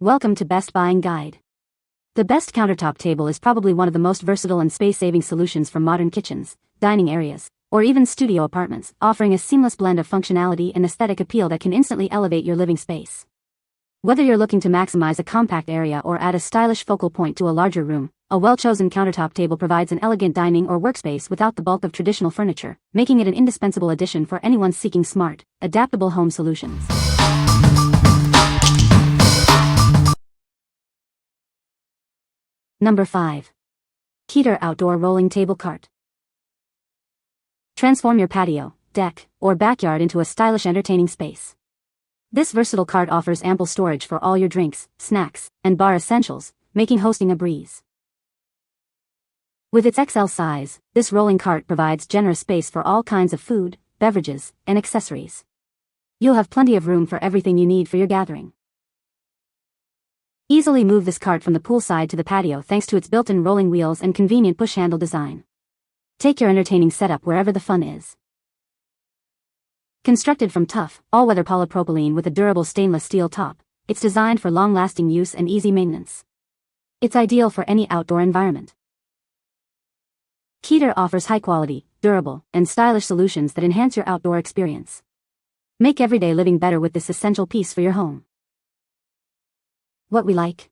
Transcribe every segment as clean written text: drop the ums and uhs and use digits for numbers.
Welcome to Best Buying Guide. The best countertop table is probably one of the most versatile and space-saving solutions for modern kitchens, dining areas, or even studio apartments, offering a seamless blend of functionality and aesthetic appeal that can instantly elevate your living space. Whether you're looking to maximize a compact area or add a stylish focal point to a larger room, a well-chosen countertop table provides an elegant dining or workspace without the bulk of traditional furniture, making it an indispensable addition for anyone seeking smart, adaptable home solutions. Number 5. Keter Outdoor Rolling Table Cart. Transform your patio, deck, or backyard into a stylish entertaining space. This versatile cart offers ample storage for all your drinks, snacks, and bar essentials, making hosting a breeze. With its XL size, this rolling cart provides generous space for all kinds of food, beverages, and accessories. You'll have plenty of room for everything you need for your gathering. Easily move this cart from the poolside to the patio thanks to its built-in rolling wheels and convenient push-handle design. Take your entertaining setup wherever the fun is. Constructed from tough, all-weather polypropylene with a durable stainless steel top, it's designed for long-lasting use and easy maintenance. It's ideal for any outdoor environment. Keter offers high-quality, durable, and stylish solutions that enhance your outdoor experience. Make everyday living better with this essential piece for your home. What we like.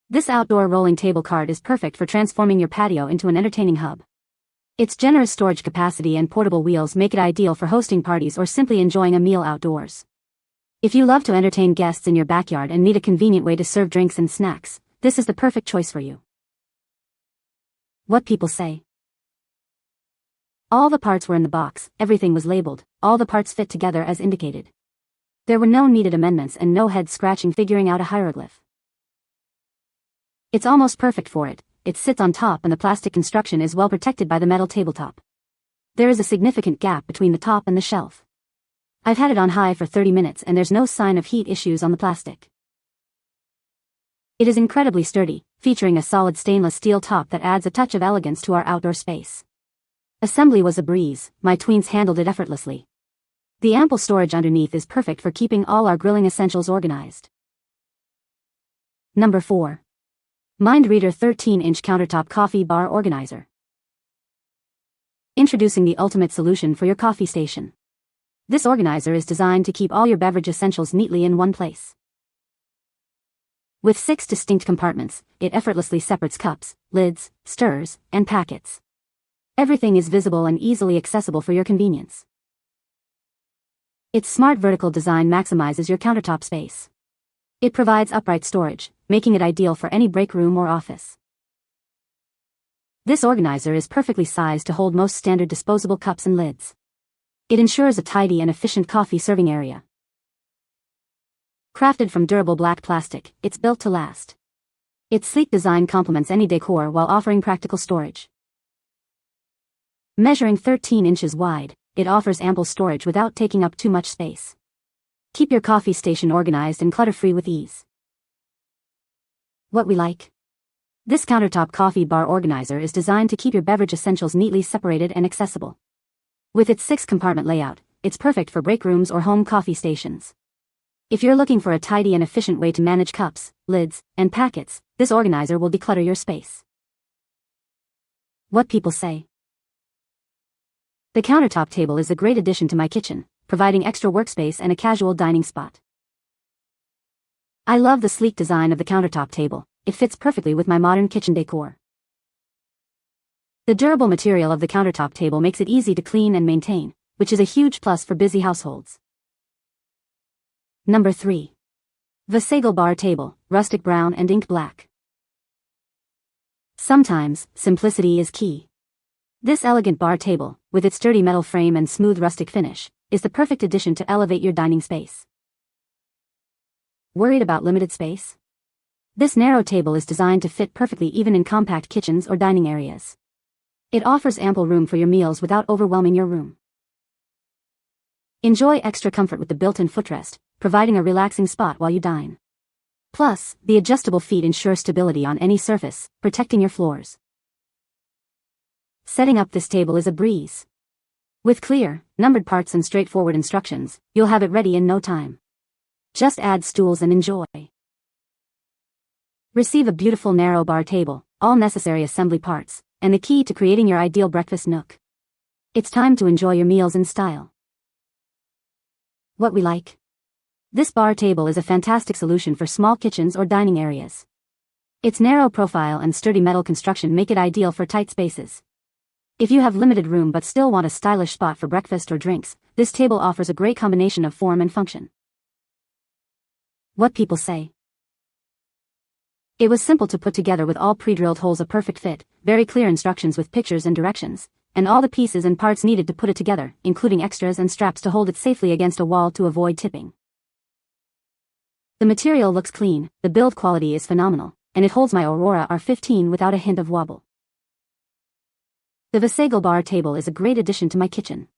This outdoor rolling table cart is perfect for transforming your patio into an entertaining hub. Its generous storage capacity and portable wheels make it ideal for hosting parties or simply enjoying a meal outdoors. If you love to entertain guests in your backyard and need a convenient way to serve drinks and snacks, this is the perfect choice for you. What people say. All the parts were in the box, everything was labeled, all the parts fit together as indicated. There were no needed amendments and no head scratching figuring out a hieroglyph. It's almost perfect for it. It sits on top and the plastic construction is well protected by the metal tabletop. There is a significant gap between the top and the shelf. I've had it on high for 30 minutes and there's no sign of heat issues on the plastic. It is incredibly sturdy, featuring a solid stainless steel top that adds a touch of elegance to our outdoor space. Assembly was a breeze, my tweens handled it effortlessly. The ample storage underneath is perfect for keeping all our grilling essentials organized. Number 4. MindReader 13-inch Countertop Coffee Bar Organizer. Introducing the ultimate solution for your coffee station. This organizer is designed to keep all your beverage essentials neatly in one place. With 6 distinct compartments, it effortlessly separates cups, lids, stirrers, and packets. Everything is visible and easily accessible for your convenience. Its smart vertical design maximizes your countertop space. It provides upright storage, making it ideal for any break room or office. This organizer is perfectly sized to hold most standard disposable cups and lids. It ensures a tidy and efficient coffee serving area. Crafted from durable black plastic, it's built to last. Its sleek design complements any decor while offering practical storage. Measuring 13 inches wide, it offers ample storage without taking up too much space. Keep your coffee station organized and clutter-free with ease. What we like. This countertop coffee bar organizer is designed to keep your beverage essentials neatly separated and accessible. With its 6-compartment layout, it's perfect for break rooms or home coffee stations. If you're looking for a tidy and efficient way to manage cups, lids, and packets, this organizer will declutter your space. What people say. The countertop table is a great addition to my kitchen, providing extra workspace and a casual dining spot. I love the sleek design of the countertop table. It fits perfectly with my modern kitchen decor. The durable material of the countertop table makes it easy to clean and maintain, which is a huge plus for busy households. Number 3. VASAGLE Bar Table, Rustic Brown and Ink Black. Sometimes, simplicity is key. This elegant bar table, with its sturdy metal frame and smooth rustic finish, is the perfect addition to elevate your dining space. Worried about limited space? This narrow table is designed to fit perfectly even in compact kitchens or dining areas. It offers ample room for your meals without overwhelming your room. Enjoy extra comfort with the built-in footrest, providing a relaxing spot while you dine. Plus, the adjustable feet ensure stability on any surface, protecting your floors. Setting up this table is a breeze. With clear, numbered parts and straightforward instructions, you'll have it ready in no time. Just add stools and enjoy. Receive a beautiful narrow bar table, all necessary assembly parts, and the key to creating your ideal breakfast nook. It's time to enjoy your meals in style. What we like. This bar table is a fantastic solution for small kitchens or dining areas. Its narrow profile and sturdy metal construction make it ideal for tight spaces. If you have limited room but still want a stylish spot for breakfast or drinks, this table offers a great combination of form and function. What people say. It was simple to put together with all pre-drilled holes a perfect fit, very clear instructions with pictures and directions, and all the pieces and parts needed to put it together, including extras and straps to hold it safely against a wall to avoid tipping. The material looks clean, the build quality is phenomenal, and it holds my Aurora R15 without a hint of wobble. The VASAGLE bar table is a great addition to my kitchen.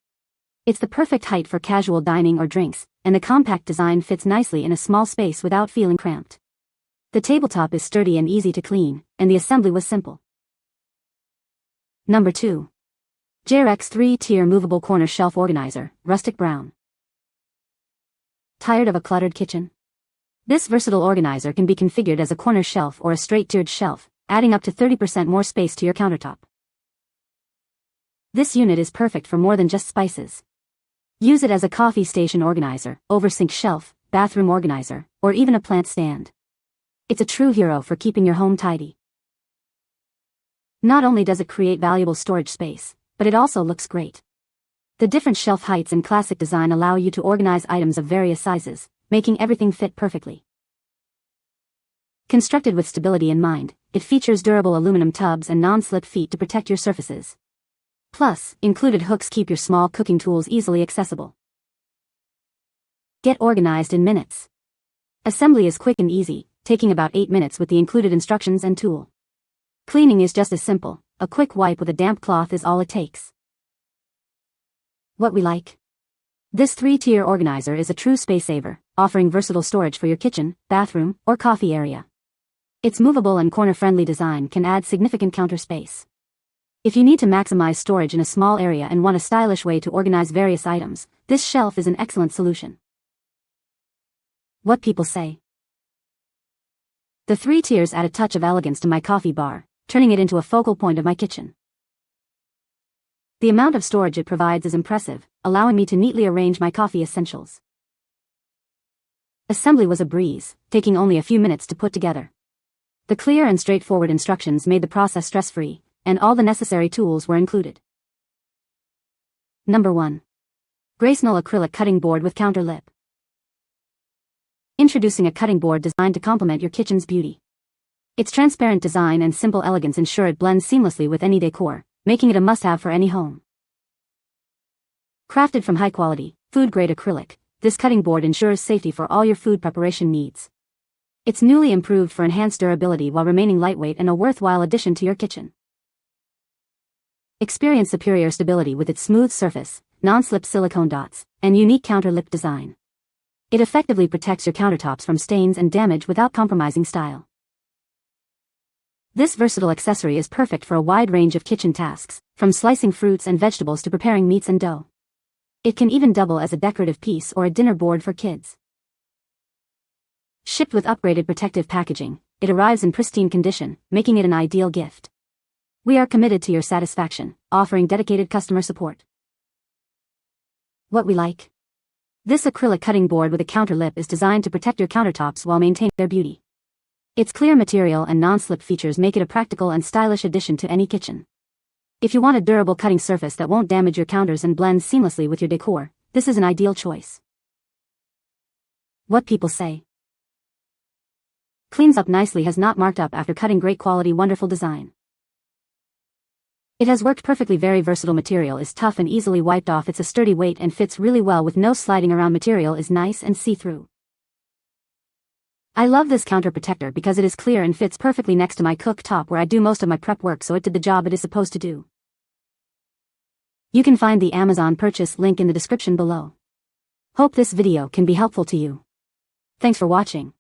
It's the perfect height for casual dining or drinks, and the compact design fits nicely in a small space without feeling cramped. The tabletop is sturdy and easy to clean, and the assembly was simple. Number 2. JayRex 3-tier movable corner shelf organizer, rustic brown. Tired of a cluttered kitchen? This versatile organizer can be configured as a corner shelf or a straight-tiered shelf, adding up to 30% more space to your countertop. This unit is perfect for more than just spices. Use it as a coffee station organizer, oversing shelf, bathroom organizer, or even a plant stand. It's a true hero for keeping your home tidy. Not only does it create valuable storage space, but it also looks great. The different shelf heights and classic design allow you to organize items of various sizes, making everything fit perfectly. Constructed with stability in mind, it features durable aluminum tubs and non-slip feet to protect your surfaces. Plus, included hooks keep your small cooking tools easily accessible. Get organized in minutes. Assembly is quick and easy, taking about 8 minutes with the included instructions and tool. Cleaning is just as simple, a quick wipe with a damp cloth is all it takes. What we like. This 3-tier organizer is a true space saver, offering versatile storage for your kitchen, bathroom, or coffee area. Its movable and corner-friendly design can add significant counter space. If you need to maximize storage in a small area and want a stylish way to organize various items, this shelf is an excellent solution. What people say. The 3 tiers add a touch of elegance to my coffee bar, turning it into a focal point of my kitchen. The amount of storage it provides is impressive, allowing me to neatly arrange my coffee essentials. Assembly was a breeze, taking only a few minutes to put together. The clear and straightforward instructions made the process stress-free, and all the necessary tools were included. Number 1. Gracenal acrylic cutting board with counter lip. Introducing a cutting board designed to complement your kitchen's beauty. Its transparent design and simple elegance ensure it blends seamlessly with any decor, making it a must-have for any home. Crafted from high-quality, food-grade acrylic, this cutting board ensures safety for all your food preparation needs. It's newly improved for enhanced durability while remaining lightweight and a worthwhile addition to your kitchen. Experience superior stability with its smooth surface, non-slip silicone dots, and unique counter lip design. It effectively protects your countertops from stains and damage without compromising style. This versatile accessory is perfect for a wide range of kitchen tasks, from slicing fruits and vegetables to preparing meats and dough. It can even double as a decorative piece or a dinner board for kids. Shipped with upgraded protective packaging, it arrives in pristine condition, making it an ideal gift. We are committed to your satisfaction, offering dedicated customer support. What we like. This acrylic cutting board with a counter lip is designed to protect your countertops while maintaining their beauty. Its clear material and non-slip features make it a practical and stylish addition to any kitchen. If you want a durable cutting surface that won't damage your counters and blends seamlessly with your decor, this is an ideal choice. What people say. Cleans up nicely, has not marked up after cutting, great quality, wonderful design. It has worked perfectly, very versatile material, is tough and easily wiped off, it's a sturdy weight and fits really well with no sliding around, material is nice and see-through. I love this counter protector because it is clear and fits perfectly next to my cooktop where I do most of my prep work, so it did the job it is supposed to do. You can find the Amazon purchase link in the description below. Hope this video can be helpful to you. Thanks for watching.